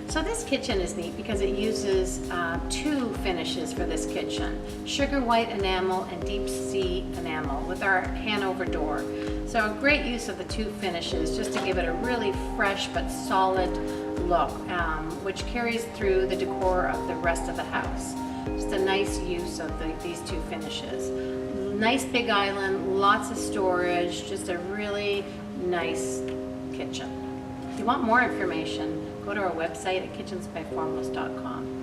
So this kitchen is neat because it uses two finishes for this kitchen, sugar white enamel and deep sea enamel with our Hanover door. So a great use of the two finishes just to give it a really fresh but solid look, which carries through the decor of the rest of the house. Just a nice use of these two finishes. Nice big island, lots of storage, just a really nice kitchen. If you want more information, go to our website at kitchensbyformless.com.